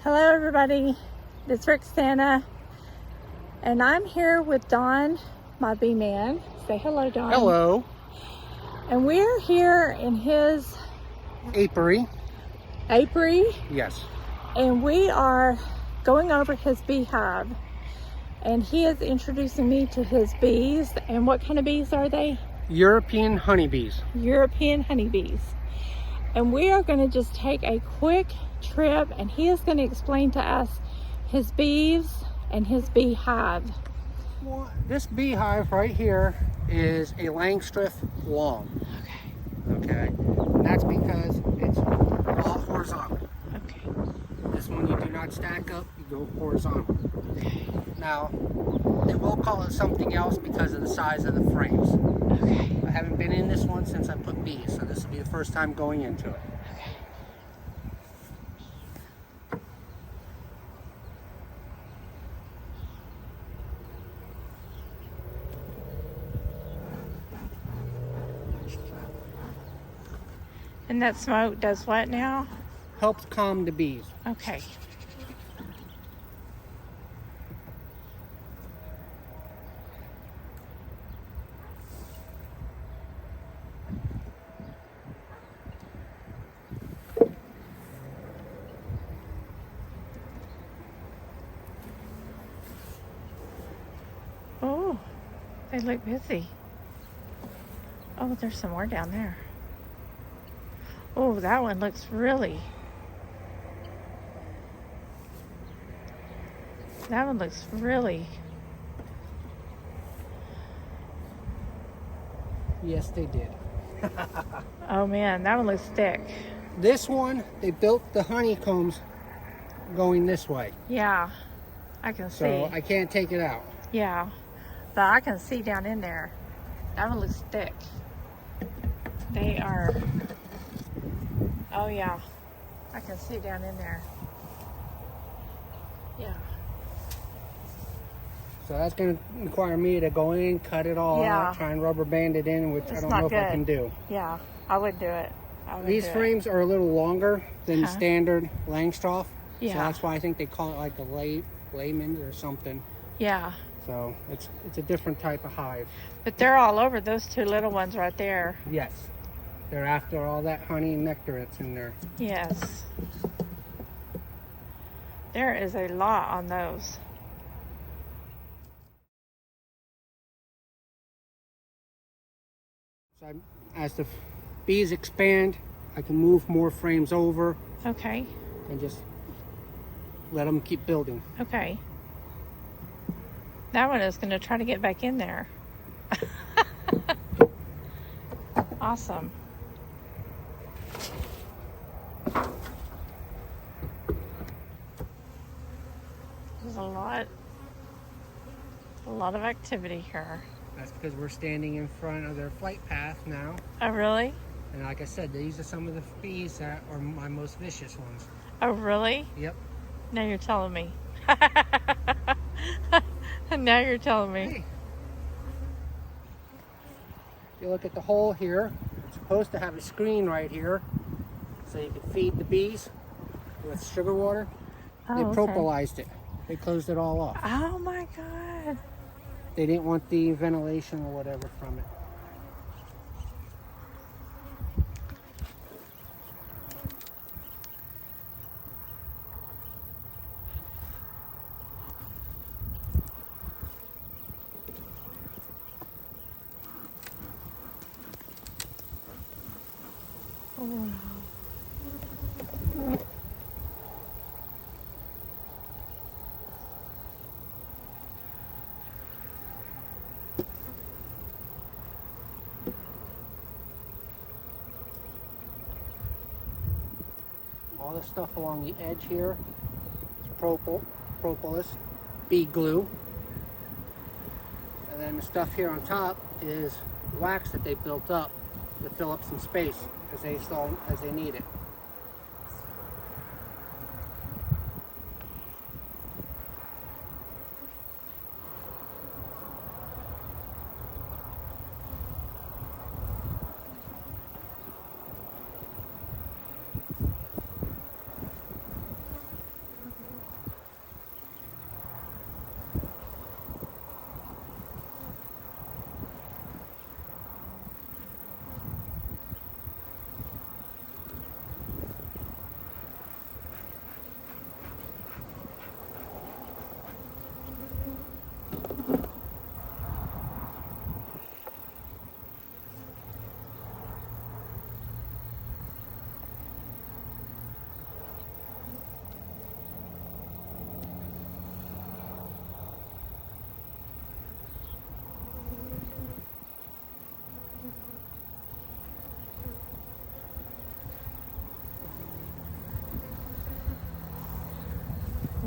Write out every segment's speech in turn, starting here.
Hello everybody, it's Rexanna, and I'm here with Don, my bee man. Say hello, Don. Hello. And we're here in his Apiary. apiary, Yes. and we are going over his beehive. And he is introducing me to his bees. And what kind of bees are they? European honeybees. European honeybees. And we are going to just take a quick trip, and he is going to explain to us his bees and his beehive. Well, this beehive right here is a Langstroth long. Okay. And that's because it's all horizontal. Okay. This one you do not stack up, you go horizontal. Okay. Now, they will call it something else because of the size of the frames. Okay. I haven't been in this one since I put bees, so this will be the first time going into it. And that smoke does what now? Helps calm the bees. Okay. Oh, they look busy. Oh, there's some more down there. Oh, that one looks really... That one looks really... Yes, they did. Oh man, that one looks thick. This one, they built the honeycombs going this way. Yeah, I can see. So I can't take it out. Yeah, but I can see down in there. That one looks thick. They are... Oh yeah, I can see down in there. Yeah. So that's going to require me to go in, cut it all Yeah. out, try and rubber band it in, which It's I don't not know if I good. can do. Yeah, I would do it. These frames are a little longer than the Uh-huh. standard Langstroth. Yeah. So that's why I think they call it like a layman or something. Yeah, So it's a different type of hive. but they're all over those two little ones right there. Yes. They're after all that honey and nectar that's in there. Yes. There is a lot on those. So as the bees expand, I can move more frames over Okay, and just let them keep building. okay. That one is going to try to get back in there. Awesome. There's a lot of activity here. That's because we're standing in front of their flight path now. Oh, really? And like I said, these are some of the bees that are my most vicious ones. Oh, really? Yep. Now you're telling me. Now you're telling me. Hey. If you look at the hole here, it's supposed to have a screen right here so you can feed the bees with sugar water. They Oh, okay. propolized it. They closed it all off. Oh my God. They didn't want the ventilation or whatever from it. Oh, wow. All the stuff along the edge here is propolis, bee glue. And then the stuff here on top is wax that they built up to fill up some space as they need it.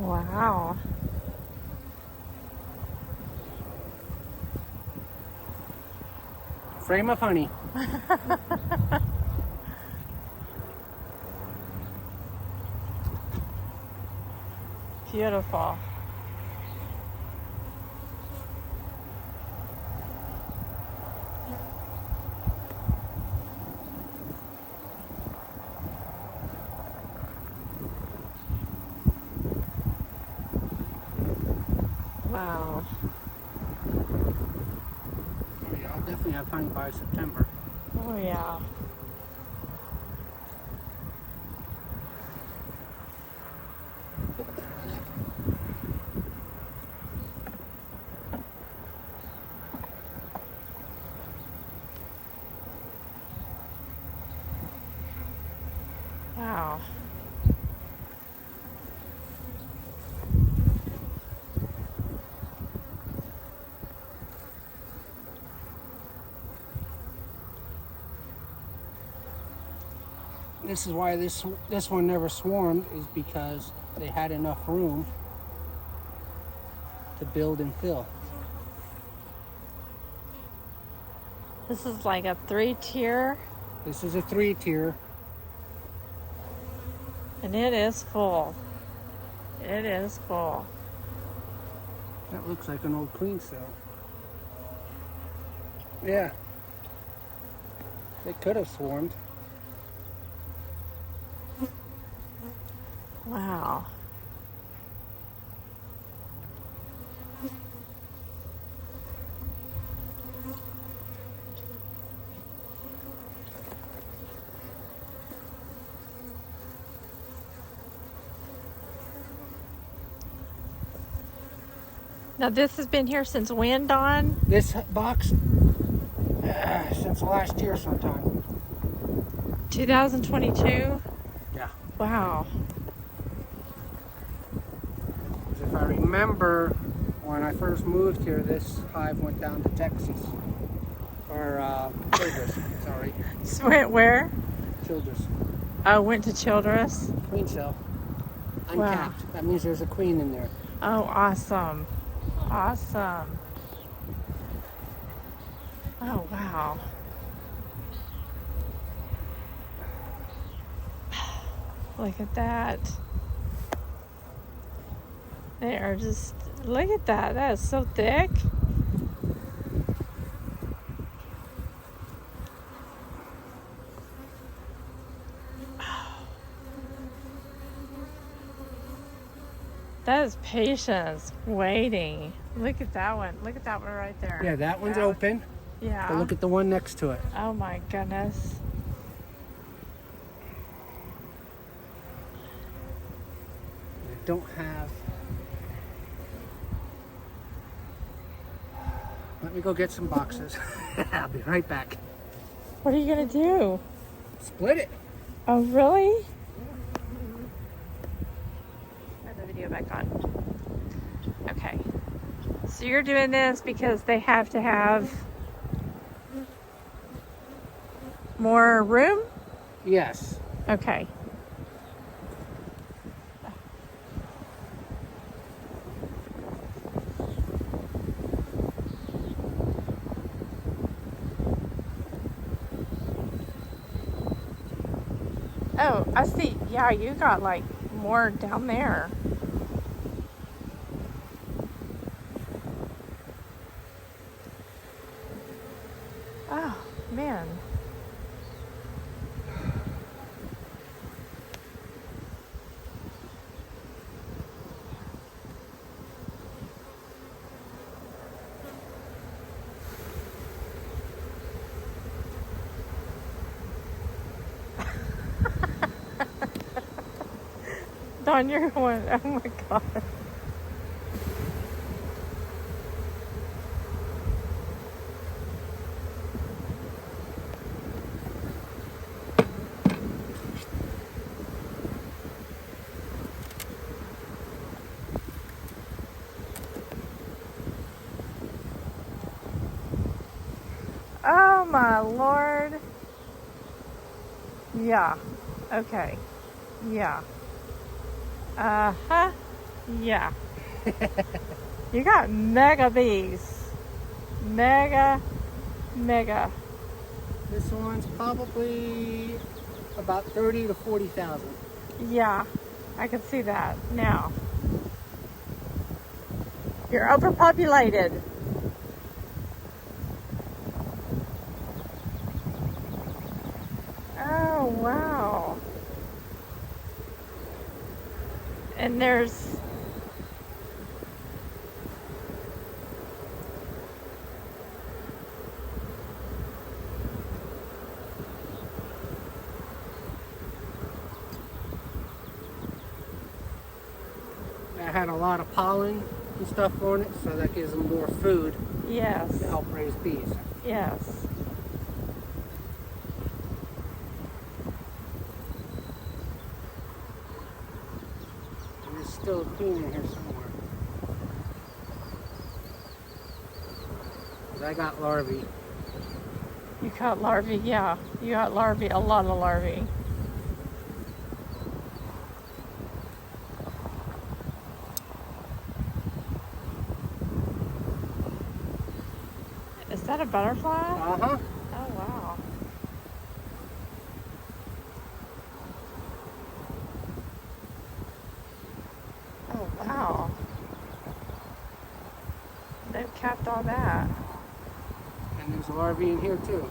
Wow. Frame of honey. Beautiful. Wow. Oh yeah, I'll definitely have honey by September. Oh yeah. Wow. This is why this one never swarmed, is because they had enough room to build and fill. This is like a 3-tier, This is a 3-tier. and it is full. It is full. That looks like an old queen cell. Yeah. It could have swarmed. Wow. Now this has been here since when, Dawn? This box, since last year sometime. 2022? Yeah. Wow. If I remember, when I first moved here, this hive went down to Texas. Or, Childress, sorry. Went where? Childress. Oh, went to Childress? Queen cell. Wow. Uncapped. That means there's a queen in there. Oh, awesome. Awesome. Oh, wow. Look at that. They are just, look at that. That is so thick. That is patience, waiting. Look at that one. Look at that one right there. Yeah, that one's open. Yeah. But look at the one next to it. Oh my goodness. They don't have... Let me go get some boxes. I'll be right back. What are you gonna do? Split it. Oh, really? Turn the video back on. Okay. So you're doing this because they have to have more room? Yes. Okay. Oh, I see. Yeah, you got like more down there. Oh, man. Dawn, you're going, oh my God. Oh my Lord. Yeah. Okay. Yeah. Uh-huh. Yeah. You got mega bees. Mega. This one's probably about 30 to 40,000. Yeah, I can see that now. You're overpopulated. Oh, wow. And there's That had a lot of pollen and stuff on it, so that gives them more food yes. to help raise bees. Yes. And there's still a queen in here somewhere. 'Cause I got larvae. You got larvae, yeah. You got larvae, a lot of larvae. Is that a butterfly? Uh-huh. Oh, wow. Oh, wow. They've capped all that. And there's larvae in here too.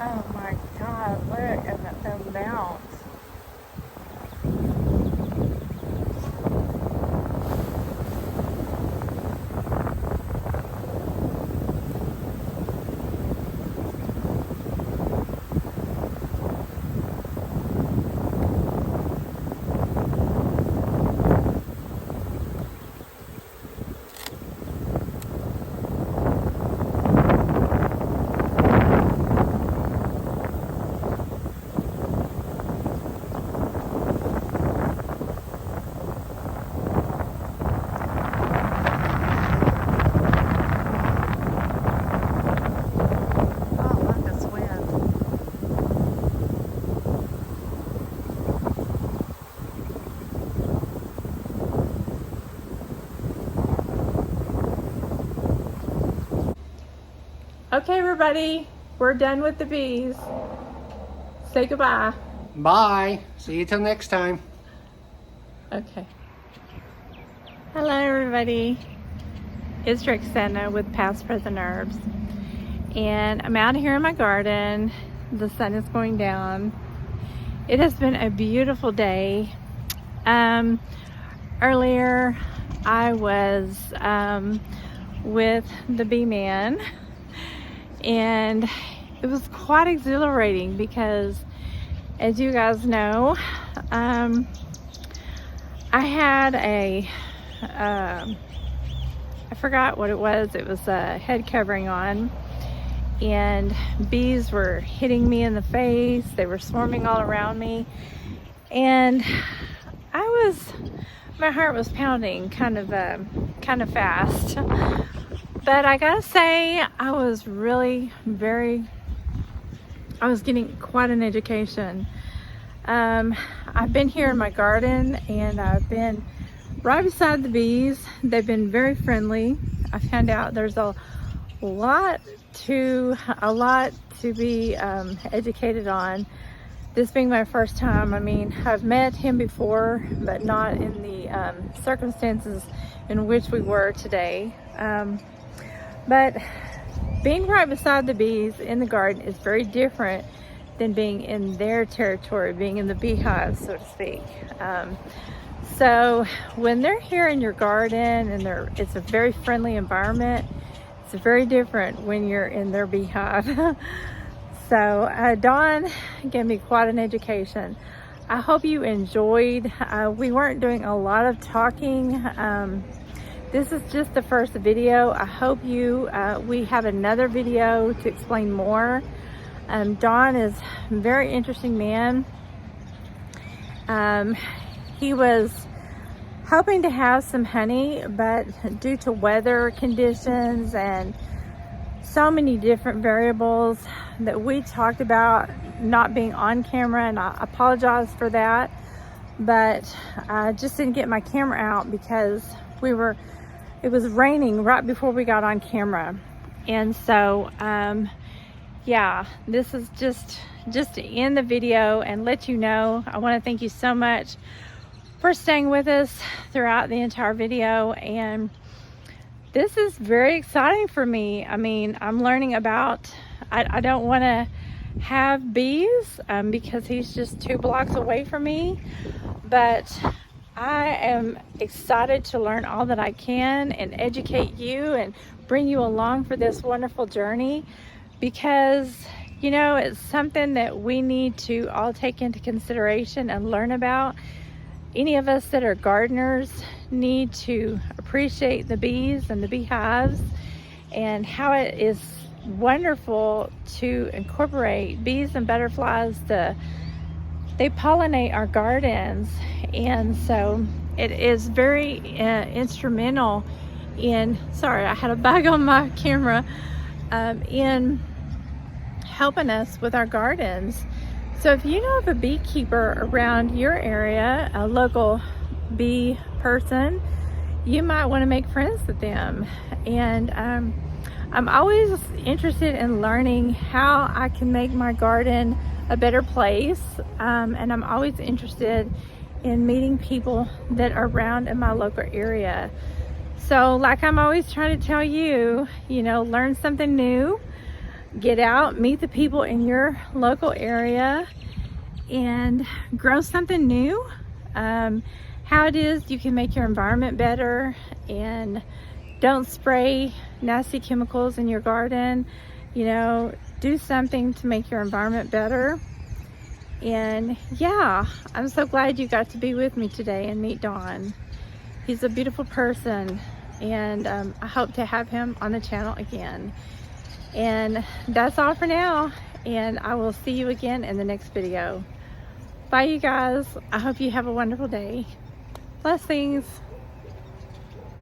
Oh my God, look at them mounts. Oh, look, this wind. Okay, everybody, we're done with the bees. Say goodbye. Bye. See you till next time. Okay. Hello, everybody. It's Rexanna with Past Present Herbs. And I'm out here in my garden. The sun is going down. It has been a beautiful day. Earlier, I was with the bee man, and it was quite exhilarating because, as you guys know, I had I forgot what it was. It was a head covering on, and bees were hitting me in the face. They were swarming all around me, and my heart was pounding kind of fast. But I gotta say, I was getting quite an education. I've been here in my garden, and I've been right beside the bees. They've been very friendly. I found out there's a lot to be educated on. This being my first time, I mean, I've met him before, but not in the circumstances in which we were today. But being right beside the bees in the garden is very different than being in their territory, being in the beehive, so to speak. So when they're here in your garden and it's a very friendly environment, it's very different when you're in their beehive. So Dawn gave me quite an education. I hope you enjoyed. We weren't doing a lot of talking this is just the first video. I hope we have another video to explain more. Don is a very interesting man. He was hoping to have some honey, but due to weather conditions and so many different variables that we talked about not being on camera, and I apologize for that, but I just didn't get my camera out because it was raining right before we got on camera. And so yeah, this is just to end the video and let you know, I want to thank you so much for staying with us throughout the entire video. And this is very exciting for me. I mean, I'm learning about, I don't want to have bees because he's just 2 blocks away from me, but I am excited to learn all that I can and educate you and bring you along for this wonderful journey, because you know, it's something that we need to all take into consideration and learn about. Any of us that are gardeners need to appreciate the bees and the beehives and how it is wonderful to incorporate bees and butterflies. They pollinate our gardens, and so it is very instrumental in, sorry, I had a bag on my camera, in helping us with our gardens. So if you know of a beekeeper around your area, a local bee person, you might want to make friends with them. And I'm always interested in learning how I can make my garden a better place, and I'm always interested in meeting people that are around in my local area. So like I'm always trying to tell you, you know, learn something new, get out, meet the people in your local area, and grow something new. How it is you can make your environment better, and don't spray nasty chemicals in your garden. You know, do something to make your environment better. And yeah, I'm so glad you got to be with me today and meet Don. He's a beautiful person, and I hope to have him on the channel again. And that's all for now, and I will see you again in the next video. Bye you guys. I hope you have a wonderful day. Blessings.